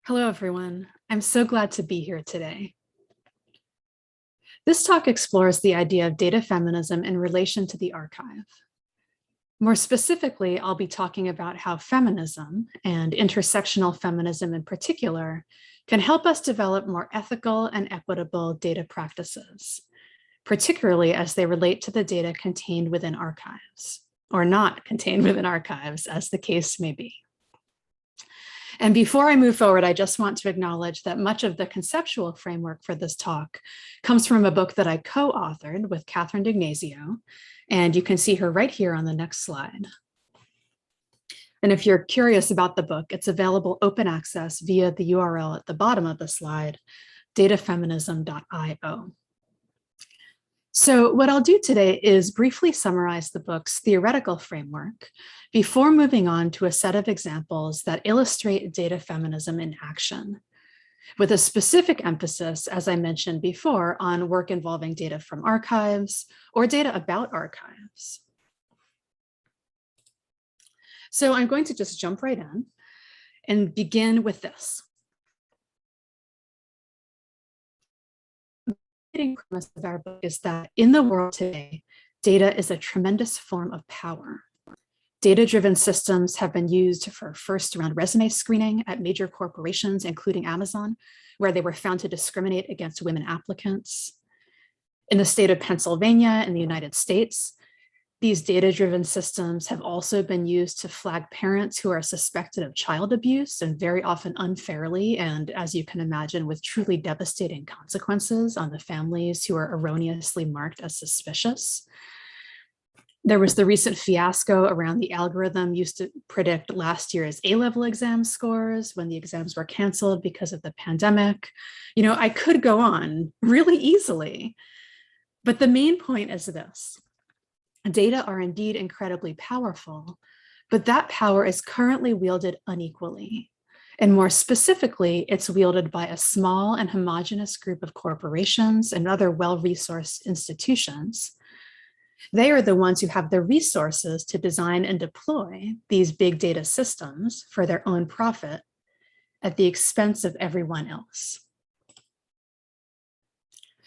Hello, everyone. I'm so glad to be here today. This talk explores the idea of data feminism in relation to the archive. More specifically, I'll be talking about how feminism, and intersectional feminism in particular, can help us develop more ethical and equitable data practices, particularly as they relate to the data contained within archives, or not contained within archives, as the case may be. And before I move forward, I just want to acknowledge that much of the conceptual framework for this talk comes from a book that I co-authored with Catherine D'Ignazio, and you can see her right here on the next slide. And if you're curious about the book, it's available open access via the URL at the bottom of the slide, datafeminism.io. So what I'll do today is briefly summarize the book's theoretical framework before moving on to a set of examples that illustrate data feminism in action, with a specific emphasis, as I mentioned before, on work involving data from archives or data about archives. So I'm going to just jump right in and begin with this. The premise of our book is that in the world today, data is a tremendous form of power. Data-driven systems have been used for first-round resume screening at major corporations, including Amazon, where they were found to discriminate against women applicants. In the state of Pennsylvania in the United States, these data-driven systems have also been used to flag parents who are suspected of child abuse, and very often unfairly, and as you can imagine, with truly devastating consequences on the families who are erroneously marked as suspicious. There was the recent fiasco around the algorithm used to predict last year's A-level exam scores when the exams were canceled because of the pandemic. You know, I could go on really easily, but the main point is this. Data are indeed incredibly powerful, but that power is currently wielded unequally. And more specifically, it's wielded by a small and homogeneous group of corporations and other well-resourced institutions. They are the ones who have the resources to design and deploy these big data systems for their own profit at the expense of everyone else.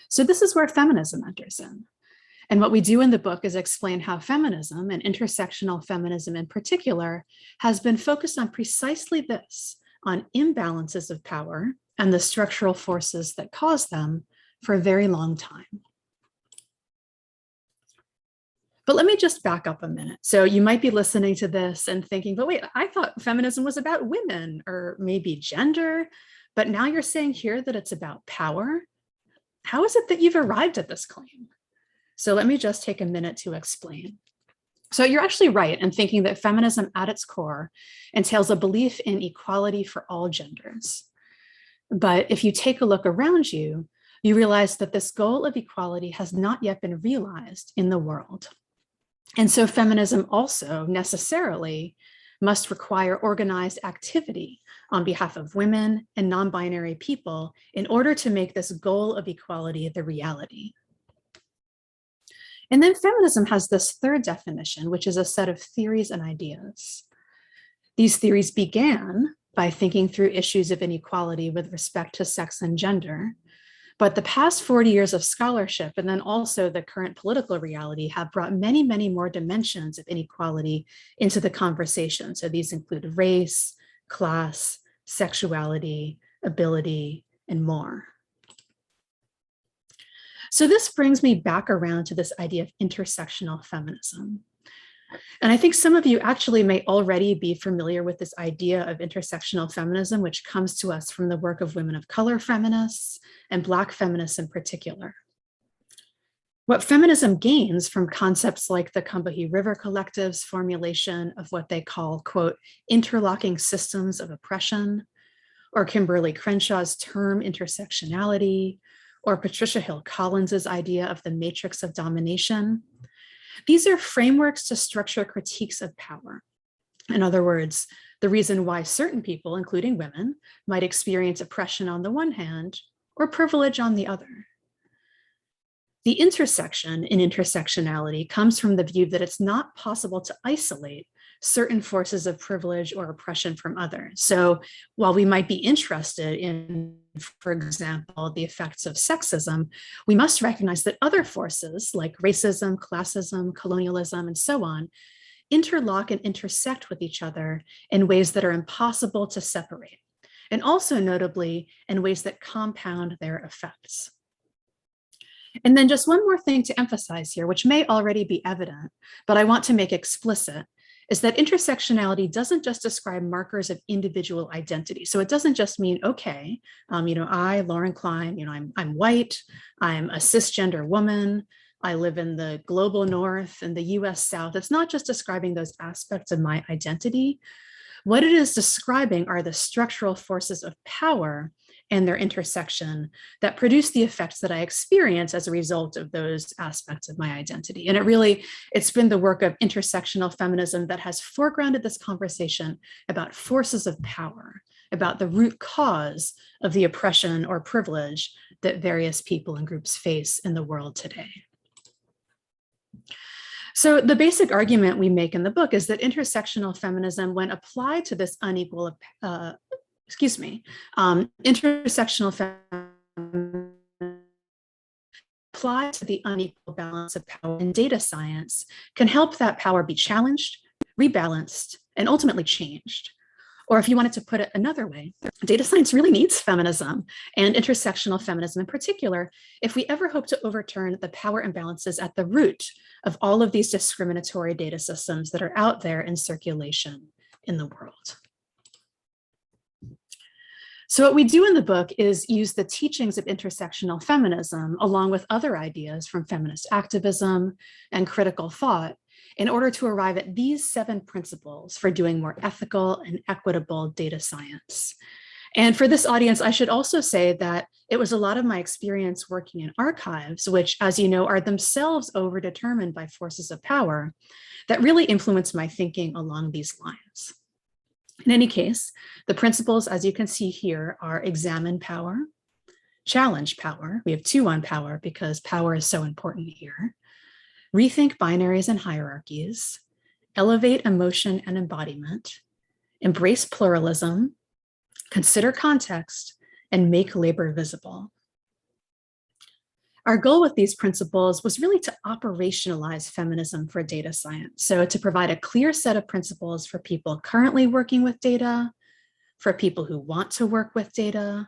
So this is where feminism enters in. And what we do in the book is explain how feminism, and intersectional feminism in particular, has been focused on precisely this, on imbalances of power and the structural forces that cause them for a very long time. But let me just back up a minute. So you might be listening to this and thinking, but wait, I thought feminism was about women or maybe gender, but now you're saying here that it's about power. How is it that you've arrived at this claim? So let me just take a minute to explain. So you're actually right in thinking that feminism at its core entails a belief in equality for all genders. But if you take a look around you, you realize that this goal of equality has not yet been realized in the world. And so feminism also necessarily must require organized activity on behalf of women and non-binary people in order to make this goal of equality the reality. And then feminism has this third definition, which is a set of theories and ideas. These theories began by thinking through issues of inequality with respect to sex and gender, but the past 40 years of scholarship and then also the current political reality have brought many, many more dimensions of inequality into the conversation. So these include race, class, sexuality, ability, and more. So this brings me back around to this idea of intersectional feminism. And I think some of you actually may already be familiar with this idea of intersectional feminism, which comes to us from the work of women of color feminists and Black feminists in particular. What feminism gains from concepts like the Combahee River Collective's formulation of what they call, quote, interlocking systems of oppression, or Kimberly Crenshaw's term intersectionality, or Patricia Hill Collins's idea of the matrix of domination. These are frameworks to structure critiques of power. In other words, the reason why certain people, including women, might experience oppression on the one hand or privilege on the other. The intersection in intersectionality comes from the view that it's not possible to isolate certain forces of privilege or oppression from others. So while we might be interested in, for example, the effects of sexism, we must recognize that other forces like racism, classism, colonialism, and so on interlock and intersect with each other in ways that are impossible to separate, and also notably in ways that compound their effects. And then just one more thing to emphasize here, which may already be evident, but I want to make explicit, is that intersectionality doesn't just describe markers of individual identity. So it doesn't just mean, okay, I, Lauren Klein, I'm white, I'm a cisgender woman, I live in the global north and the US South. It's not just describing those aspects of my identity. What it is describing are the structural forces of power and their intersection that produce the effects that I experience as a result of those aspects of my identity. And it's been the work of intersectional feminism that has foregrounded this conversation about forces of power, about the root cause of the oppression or privilege that various people and groups face in the world today. So the basic argument we make in the book is that intersectional feminism, when applied to this unequal, intersectional feminism applied to the unequal balance of power in data science can help that power be challenged, rebalanced, and ultimately changed. Or if you wanted to put it another way, data science really needs feminism and intersectional feminism in particular, if we ever hope to overturn the power imbalances at the root of all of these discriminatory data systems that are out there in circulation in the world. So what we do in the book is use the teachings of intersectional feminism along with other ideas from feminist activism and critical thought in order to arrive at these 7 principles for doing more ethical and equitable data science. And for this audience, I should also say that it was a lot of my experience working in archives, which, as you know, are themselves overdetermined by forces of power, that really influenced my thinking along these lines. In any case, the principles, as you can see here, are examine power, challenge power. We have 2 on power because power is so important here. Rethink binaries and hierarchies, elevate emotion and embodiment, embrace pluralism, consider context, and make labor visible. Our goal with these principles was really to operationalize feminism for data science. So to provide a clear set of principles for people currently working with data, for people who want to work with data,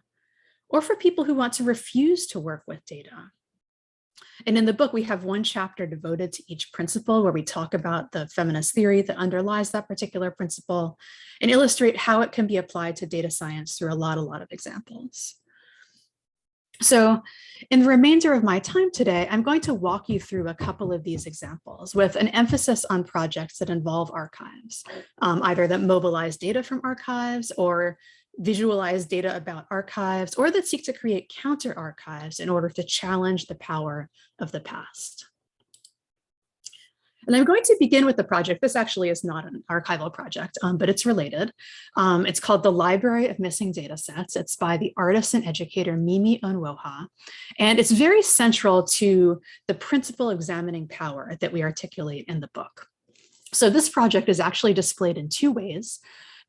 or for people who want to refuse to work with data. And in the book, we have 1 chapter devoted to each principle where we talk about the feminist theory that underlies that particular principle and illustrate how it can be applied to data science through a lot of examples. So in the remainder of my time today, I'm going to walk you through a couple of these examples with an emphasis on projects that involve archives, either that mobilize data from archives or visualize data about archives, or that seek to create counter archives in order to challenge the power of the past. And I'm going to begin with the project. This actually is not an archival project, but it's related. It's called the Library of Missing Datasets. It's by the artist and educator Mimi Onwoha. And it's very central to the principle examining power that we articulate in the book. So this project is actually displayed in 2 ways.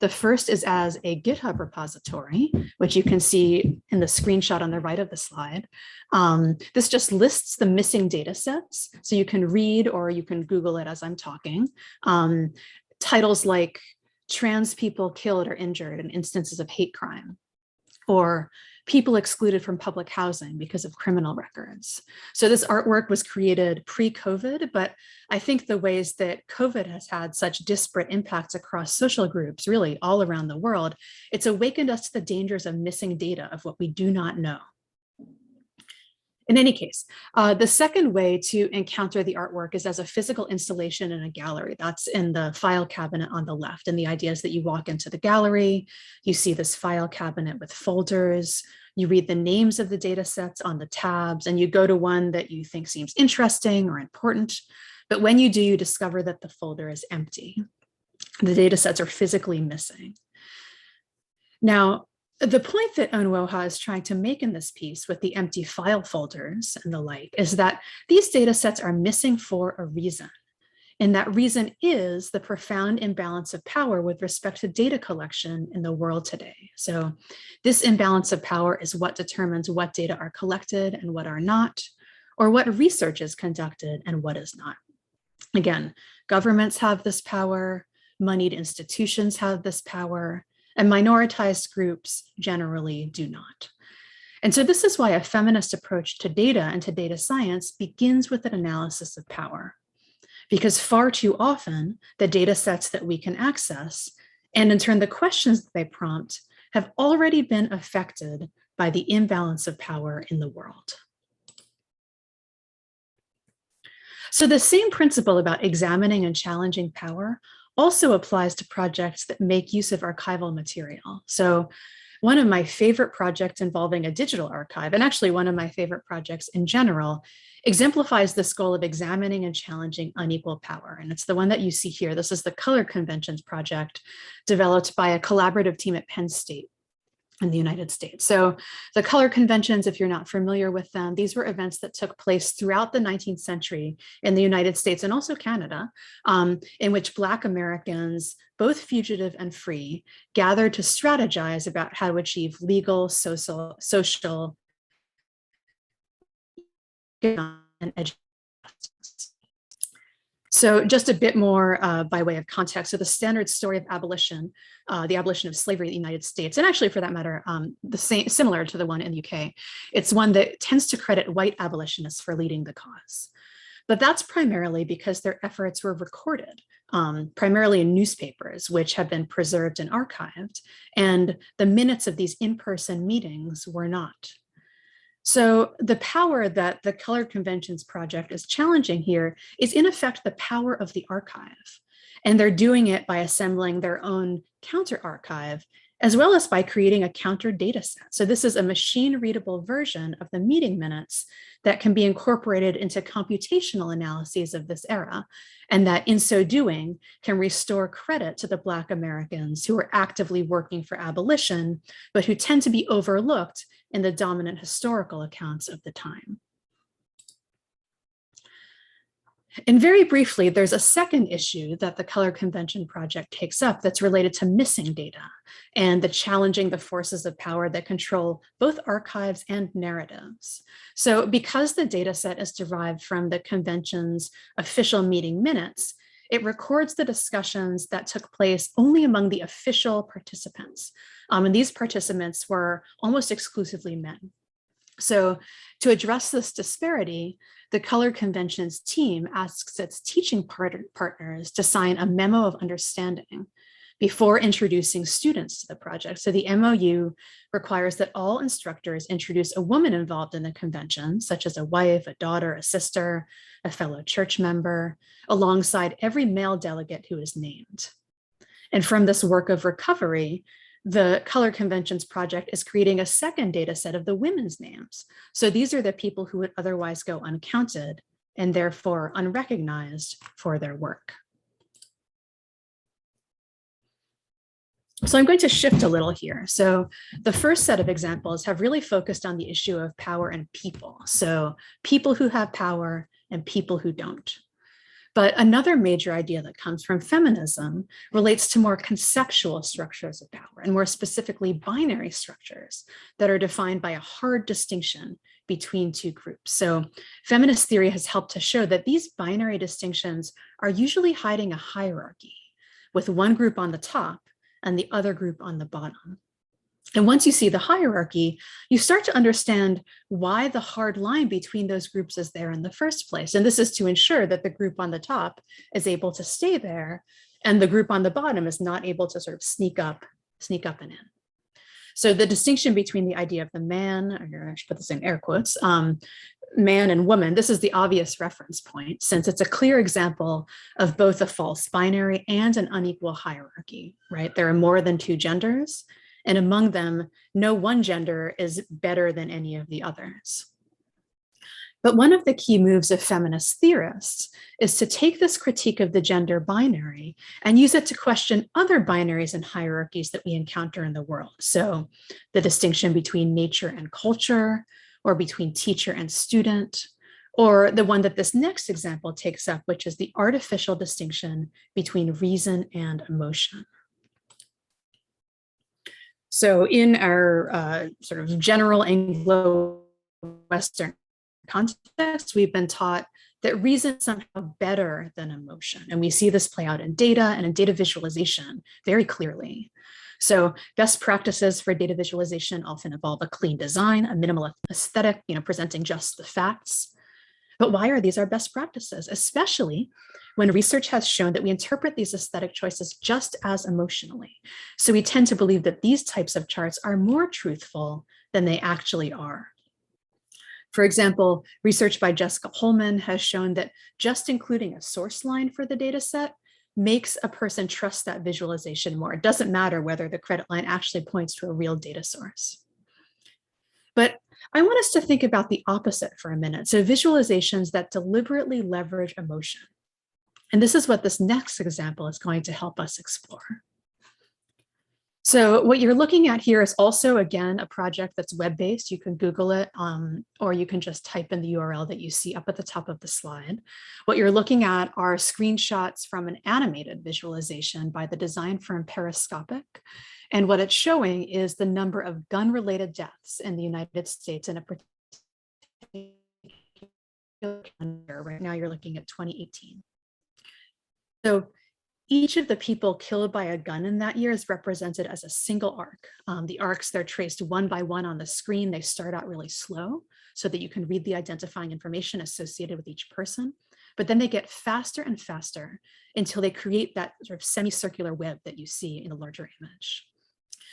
The first is as a GitHub repository, which you can see in the screenshot on the right of the slide. This just lists the missing data sets. So you can read or you can Google it as I'm talking. Titles like trans people killed or injured in instances of hate crime, or people excluded from public housing because of criminal records. So this artwork was created pre-COVID, but I think the ways that COVID has had such disparate impacts across social groups, really all around the world, it's awakened us to the dangers of missing data of what we do not know. In any case, the second way to encounter the artwork is as a physical installation in a gallery. That's in the file cabinet on the left. And the idea is that you walk into the gallery, you see this file cabinet with folders, you read the names of the data sets on the tabs, and you go to one that you think seems interesting or important. But when you do, you discover that the folder is empty. The data sets are physically missing. Now, the point that Onwoha is trying to make in this piece with the empty file folders and the like is that these data sets are missing for a reason. And that reason is the profound imbalance of power with respect to data collection in the world today. So this imbalance of power is what determines what data are collected and what are not, or what research is conducted and what is not. Again, governments have this power, moneyed institutions have this power, and minoritized groups generally do not. And so this is why a feminist approach to data and to data science begins with an analysis of power. Because far too often, the data sets that we can access, and in turn the questions that they prompt, have already been affected by the imbalance of power in the world. So the same principle about examining and challenging power also applies to projects that make use of archival material. So one of my favorite projects involving a digital archive, and actually one of my favorite projects in general, exemplifies this goal of examining and challenging unequal power. And it's the one that you see here. This is the Color Conventions project developed by a collaborative team at Penn State in the United States. So the color conventions, if you're not familiar with them, these were events that took place throughout the 19th century in the United States and also Canada, in which Black Americans, both fugitive and free, gathered to strategize about how to achieve legal, social, and education. So just a bit more by way of context. So the standard story of abolition, the abolition of slavery in the United States, and actually for that matter, similar to the one in the UK, it's one that tends to credit white abolitionists for leading the cause. But that's primarily because their efforts were recorded, primarily in newspapers, which have been preserved and archived, and the minutes of these in-person meetings were not. So the power that the Color Conventions project is challenging here is in effect the power of the archive. And they're doing it by assembling their own counter archive, as well as by creating a counter data set. So this is a machine readable version of the meeting minutes that can be incorporated into computational analyses of this era. And that in so doing can restore credit to the Black Americans who are actively working for abolition, but who tend to be overlooked in the dominant historical accounts of the time. And very briefly, there's a second issue that the Color Convention project takes up that's related to missing data and the challenging the forces of power that control both archives and narratives. So because the data set is derived from the convention's official meeting minutes, it records the discussions that took place only among the official participants. And these participants were almost exclusively men. So to address this disparity, the Color Conventions team asks its teaching partners to sign a memo of understanding before introducing students to the project. So the MOU requires that all instructors introduce a woman involved in the convention, such as a wife, a daughter, a sister, a fellow church member, alongside every male delegate who is named. And from this work of recovery, the Color Conventions project is creating a second data set of the women's names. So these are the people who would otherwise go uncounted and therefore unrecognized for their work. So I'm going to shift a little here. So the first set of examples have really focused on the issue of power and people. So people who have power and people who don't. But another major idea that comes from feminism relates to more conceptual structures of power, and more specifically binary structures that are defined by a hard distinction between two groups. So feminist theory has helped to show that these binary distinctions are usually hiding a hierarchy, with one group on the top and the other group on the bottom. And once you see the hierarchy, you start to understand why the hard line between those groups is there in the first place. And this is to ensure that the group on the top is able to stay there and the group on the bottom is not able to sort of sneak up and in. So the distinction between the idea of the man, or I should put this in air quotes, man and woman, this is the obvious reference point, since it's a clear example of both a false binary and an unequal hierarchy, right? There are more than two genders, and among them, no one gender is better than any of the others. But one of the key moves of feminist theorists is to take this critique of the gender binary and use it to question other binaries and hierarchies that we encounter in the world. So the distinction between nature and culture, or between teacher and student, Or the one that this next example takes up, which is the artificial distinction between reason and emotion. So in our sort of general Anglo-Western context, we've been taught that reason is somehow better than emotion. And we see this play out in data and in data visualization very clearly. So best practices for data visualization often involve a clean design, a minimal aesthetic, presenting just the facts. But why are these our best practices, especially when research has shown that we interpret these aesthetic choices just as emotionally? So we tend to believe that these types of charts are more truthful than they actually are. For example, research by Jessica Holman has shown that just including a source line for the data set makes a person trust that visualization more. It doesn't matter whether the credit line actually points to a real data source. But I want us to think about the opposite for a minute. So visualizations that deliberately leverage emotion. And this is what this next example is going to help us explore. So what you're looking at here is also, again, a project that's web-based. You can Google it, or you can just type in the URL that you see up at the top of the slide. What you're looking at are screenshots from an animated visualization by the design firm Periscopic. And what it's showing is the number of gun-related deaths in the United States in a particular year. Right now, you're looking at 2018. So each of the people killed by a gun in that year is represented as a single arc. The arcs, they're traced one by one on the screen. They start out really slow so that you can read the identifying information associated with each person. But then they get faster and faster until they create that sort of semicircular web that you see in a larger image.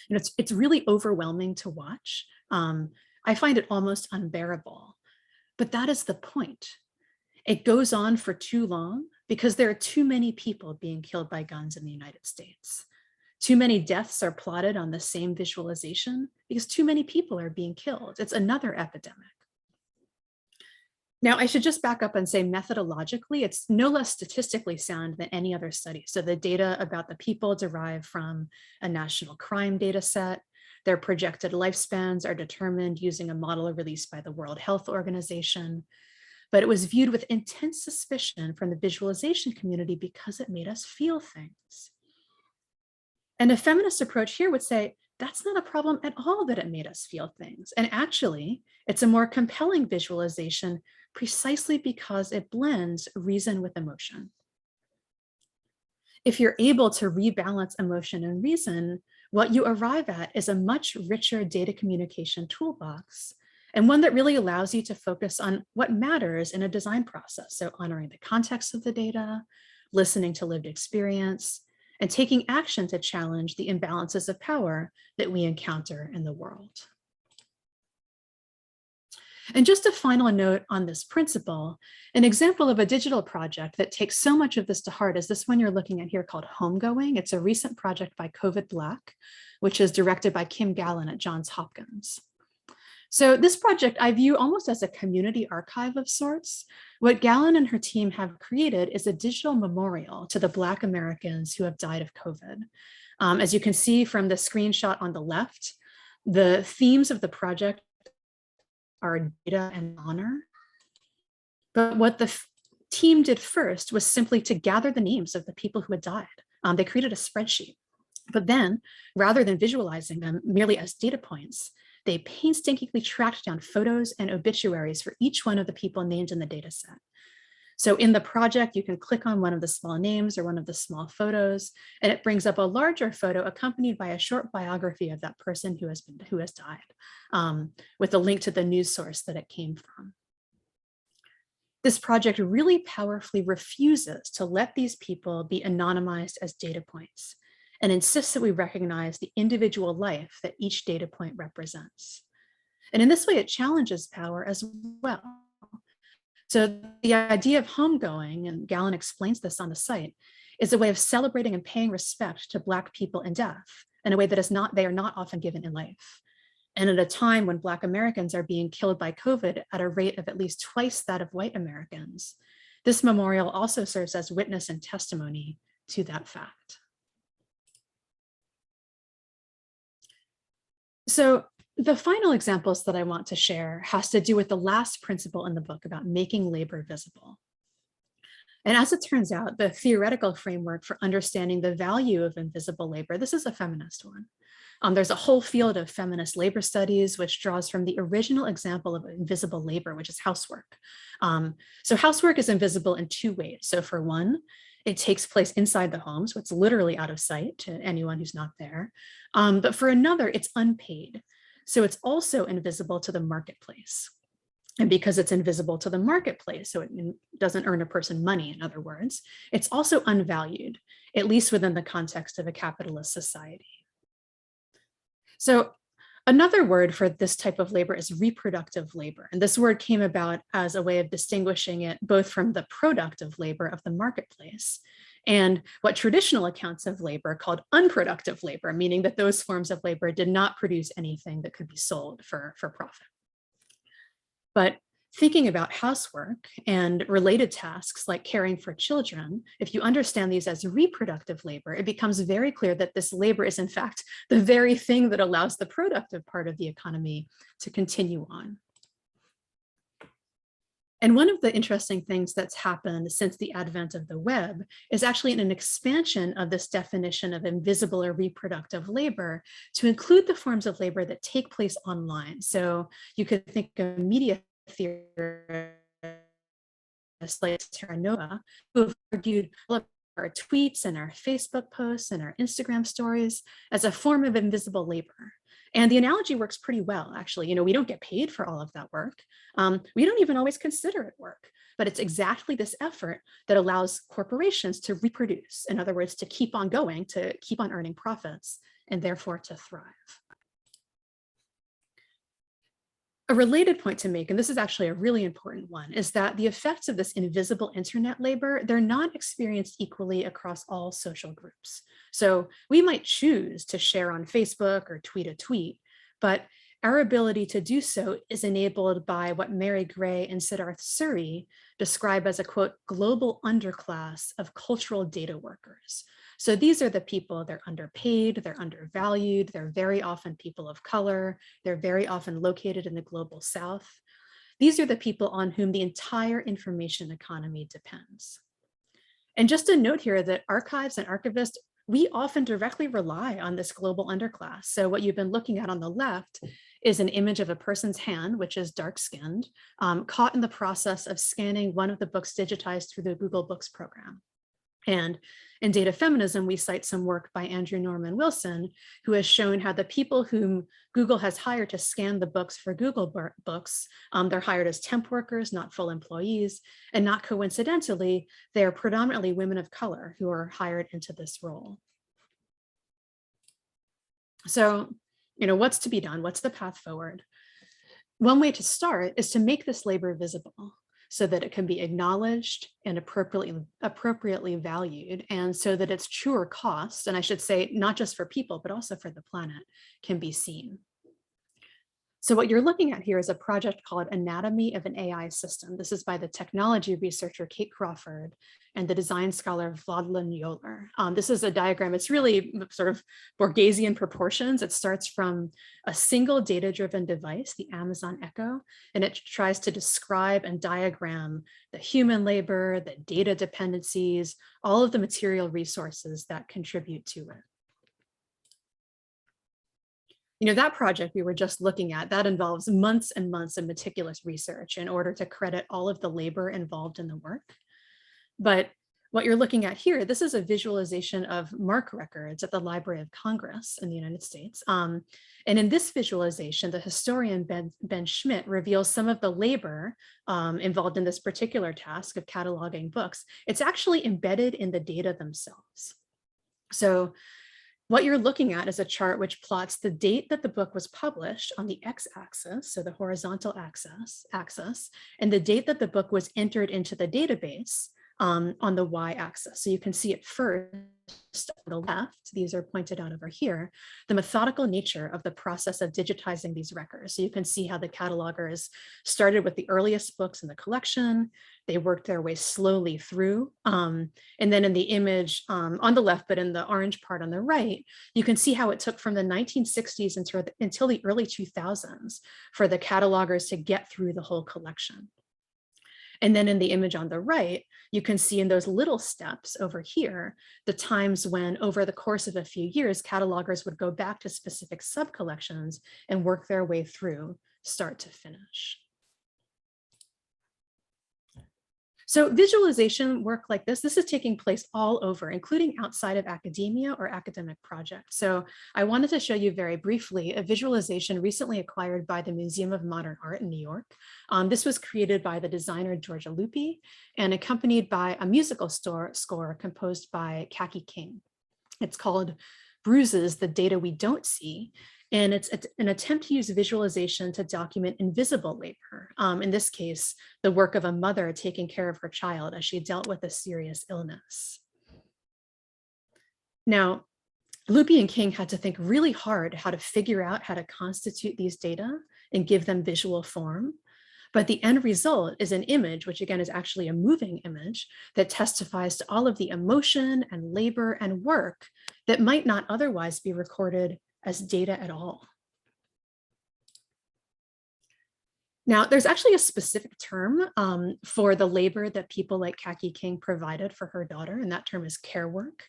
And it's really overwhelming to watch. I find it almost unbearable, but that is the point. It goes on for too long because there are too many people being killed by guns in the United States. Too many deaths are plotted on the same visualization because too many people are being killed. It's another epidemic. Now, I should just back up and say methodologically, it's no less statistically sound than any other study. So the data about the people derive from a national crime data set. Their projected lifespans are determined using a model released by the World Health Organization. But it was viewed with intense suspicion from the visualization community because it made us feel things. And a feminist approach here would say, that's not a problem at all that it made us feel things. And actually, it's a more compelling visualization precisely because it blends reason with emotion. If you're able to rebalance emotion and reason, what you arrive at is a much richer data communication toolbox, and one that really allows you to focus on what matters in a design process. So honoring the context of the data, listening to lived experience, and taking action to challenge the imbalances of power that we encounter in the world. And just a final note on this principle, an example of a digital project that takes so much of this to heart is this one you're looking at here called Homegoing. It's a recent project by COVID Black, which is directed by Kim Gallen at Johns Hopkins. So this project I view almost as a community archive of sorts. What Gallen and her team have created is a digital memorial to the Black Americans who have died of COVID. As you can see from the screenshot on the left, the themes of the project are data and honor. But what the team did first was simply to gather the names of the people who had died. They created a spreadsheet. But then, rather than visualizing them merely as data points, they painstakingly tracked down photos and obituaries for each one of the people named in the data set. So in the project, you can click on one of the small names or one of the small photos, and it brings up a larger photo accompanied by a short biography of that person who has died, with a link to the news source that it came from. This project really powerfully refuses to let these people be anonymized as data points, and insists that we recognize the individual life that each data point represents. And in this way, it challenges power as well. So the idea of homegoing, and Gallen explains this on the site, is a way of celebrating and paying respect to Black people in death in a way that they are not often given in life. And at a time when Black Americans are being killed by COVID at a rate of at least twice that of white Americans, this memorial also serves as witness and testimony to that fact. So The final examples that I want to share has to do with the last principle in the book about making labor visible. And as it turns out, the theoretical framework for understanding the value of invisible labor, this is a feminist one. There's a whole field of feminist labor studies, which draws from the original example of invisible labor, which is housework. So housework is invisible in two ways. So for one, it takes place inside the home, so it's literally out of sight to anyone who's not there. But for another, it's unpaid. So it's also invisible to the marketplace. And because it's invisible to the marketplace, so it doesn't earn a person money, in other words, it's also unvalued, at least within the context of a capitalist society. So another word for this type of labor is reproductive labor. And this word came about as a way of distinguishing it both from the productive labor of the marketplace and what traditional accounts of labor called unproductive labor, meaning that those forms of labor did not produce anything that could be sold for profit. But thinking about housework and related tasks like caring for children, if you understand these as reproductive labor, it becomes very clear that this labor is in fact the very thing that allows the productive part of the economy to continue on. And one of the interesting things that's happened since the advent of the web is actually an expansion of this definition of invisible or reproductive labor to include the forms of labor that take place online. So you could think of media theorists like Terranova, who have argued all of our tweets and our Facebook posts and our Instagram stories as a form of invisible labor. And the analogy works pretty well, actually. You know, we don't get paid for all of that work. We don't even always consider it work, but it's exactly this effort that allows corporations to reproduce. In other words, to keep on going, to keep on earning profits, and therefore to thrive. A related point to make, and this is actually a really important one, is that the effects of this invisible internet labor, they're not experienced equally across all social groups. So we might choose to share on Facebook or tweet a tweet, but our ability to do so is enabled by what Mary Gray and Siddharth Suri describe as a, quote, global underclass of cultural data workers. So these are the people, they're underpaid, they're undervalued, they're very often people of color, they're very often located in the global south. These are the people on whom the entire information economy depends. And just a note here that archives and archivists, we often directly rely on this global underclass. So what you've been looking at on the left is an image of a person's hand, which is dark-skinned, caught in the process of scanning one of the books digitized through the Google Books program. And in Data Feminism, we cite some work by Andrew Norman Wilson, who has shown how the people whom Google has hired to scan the books for Google Books, they're hired as temp workers, not full employees, and not coincidentally, they're predominantly women of color who are hired into this role. So, you know, what's to be done? What's the path forward? One way to start is to make this labor visible, so that it can be acknowledged and appropriately valued, and so that its truer cost, and I should say not just for people, but also for the planet, can be seen. So what you're looking at here is a project called Anatomy of an AI System. This is by the technology researcher Kate Crawford and the design scholar Vladlen Yoler. This is a diagram. It's really sort of Borgesian proportions. It starts from a single data-driven device, the Amazon Echo, and it tries to describe and diagram the human labor, the data dependencies, all of the material resources that contribute to it. You know, that project we were just looking at, that involves months and months of meticulous research in order to credit all of the labor involved in the work. But what you're looking at here, this is a visualization of Marc Records at the Library of Congress in the United States. And in this visualization, the historian Ben Schmidt reveals some of the labor involved in this particular task of cataloging books. It's actually embedded in the data themselves. So what you're looking at is a chart which plots the date that the book was published on the x-axis, so the horizontal axis, and the date that the book was entered into the database on the y-axis. So you can see it first on the left, these are pointed out over here, the methodical nature of the process of digitizing these records. So you can see how the catalogers started with the earliest books in the collection. They worked their way slowly through. And then in the image on the left, but in the orange part on the right, you can see how it took from the 1960s until the early 2000s for the catalogers to get through the whole collection. And then in the image on the right, you can see in those little steps over here, the times when over the course of a few years, catalogers would go back to specific sub-collections and work their way through start to finish. So visualization work like this is taking place all over, including outside of academia or academic projects. So I wanted to show you very briefly a visualization recently acquired by the Museum of Modern Art in New York. This was created by the designer Georgia Loopy and accompanied by a musical score composed by Kaki King. It's called Bruises, the Data We Don't See. And it's an attempt to use visualization to document invisible labor. In this case, the work of a mother taking care of her child as she dealt with a serious illness. Now, Loopy and King had to think really hard how to figure out how to constitute these data and give them visual form. But the end result is an image, which again is actually a moving image that testifies to all of the emotion and labor and work that might not otherwise be recorded as data at all. Now, there's actually a specific term for the labor that people like Kaki King provided for her daughter, and that term is care work.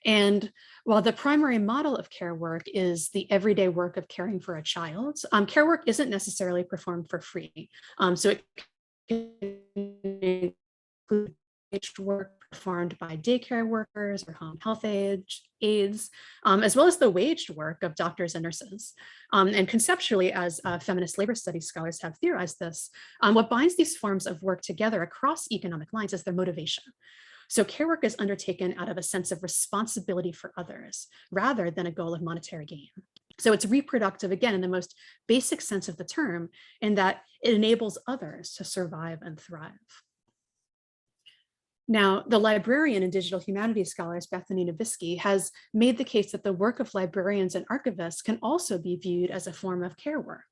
And while the primary model of care work is the everyday work of caring for a child, care work isn't necessarily performed for free. So it can include work performed by daycare workers or home health aides, as well as the waged work of doctors and nurses. And conceptually, as feminist labor studies scholars have theorized this, what binds these forms of work together across economic lines is their motivation. So care work is undertaken out of a sense of responsibility for others, rather than a goal of monetary gain. So it's reproductive, again, in the most basic sense of the term, in that it enables others to survive and thrive. Now, the librarian and digital humanities scholars, Bethany Nabisky, has made the case that the work of librarians and archivists can also be viewed as a form of care work,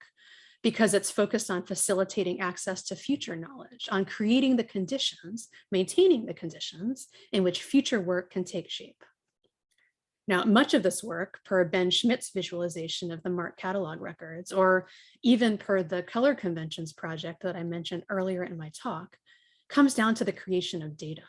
because it's focused on facilitating access to future knowledge, on creating the conditions, maintaining the conditions in which future work can take shape. Now, much of this work, per Ben Schmidt's visualization of the Marc catalog records, or even per the Color Conventions project that I mentioned earlier in my talk, comes down to the creation of data.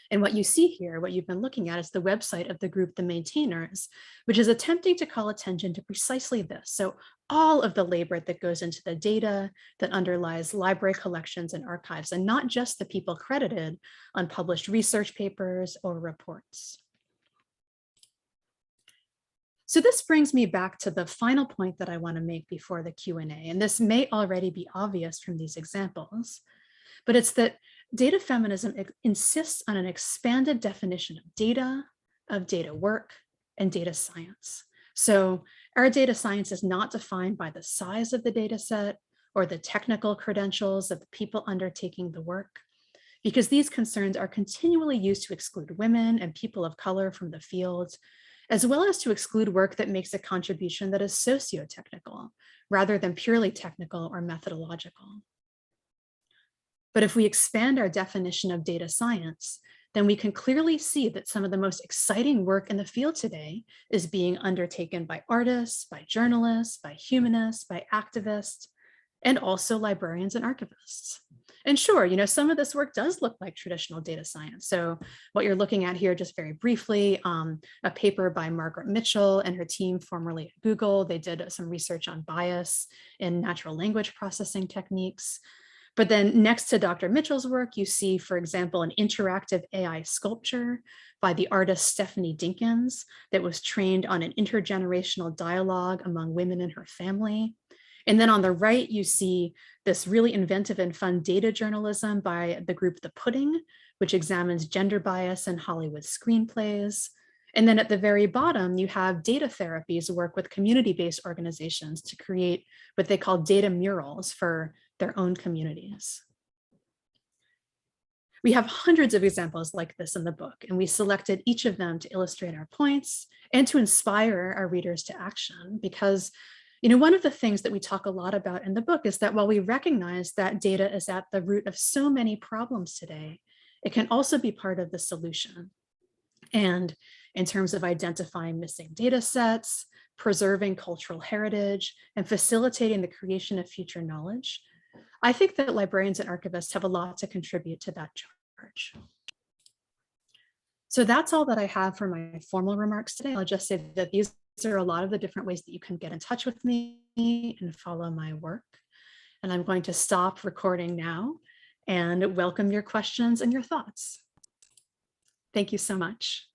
And what you see here, what you've been looking at, is the website of the group The Maintainers, which is attempting to call attention to precisely this. So all of the labor that goes into the data that underlies library collections and archives, and not just the people credited on published research papers or reports. So this brings me back to the final point that I want to make before the Q&A, and this may already be obvious from these examples, but it's that data feminism insists on an expanded definition of data work, and data science. So our data science is not defined by the size of the data set or the technical credentials of the people undertaking the work, because these concerns are continually used to exclude women and people of color from the field, as well as to exclude work that makes a contribution that is socio-technical rather than purely technical or methodological. But if we expand our definition of data science, then we can clearly see that some of the most exciting work in the field today is being undertaken by artists, by journalists, by humanists, by activists, and also librarians and archivists. And sure, some of this work does look like traditional data science. So what you're looking at here, just very briefly, a paper by Margaret Mitchell and her team formerly at Google. They did some research on bias in natural language processing techniques. But then next to Dr. Mitchell's work, you see, for example, an interactive AI sculpture by the artist Stephanie Dinkins that was trained on an intergenerational dialogue among women in her family. And then on the right, you see this really inventive and fun data journalism by the group The Pudding, which examines gender bias in Hollywood screenplays. And then at the very bottom, you have Data Therapies work with community-based organizations to create what they call data murals for their own communities. We have hundreds of examples like this in the book, and we selected each of them to illustrate our points and to inspire our readers to action. Because, one of the things that we talk a lot about in the book is that while we recognize that data is at the root of so many problems today, it can also be part of the solution. And in terms of identifying missing data sets, preserving cultural heritage, and facilitating the creation of future knowledge, I think that librarians and archivists have a lot to contribute to that charge. So that's all that I have for my formal remarks today. I'll just say that these are a lot of the different ways that you can get in touch with me and follow my work. And I'm going to stop recording now and welcome your questions and your thoughts. Thank you so much.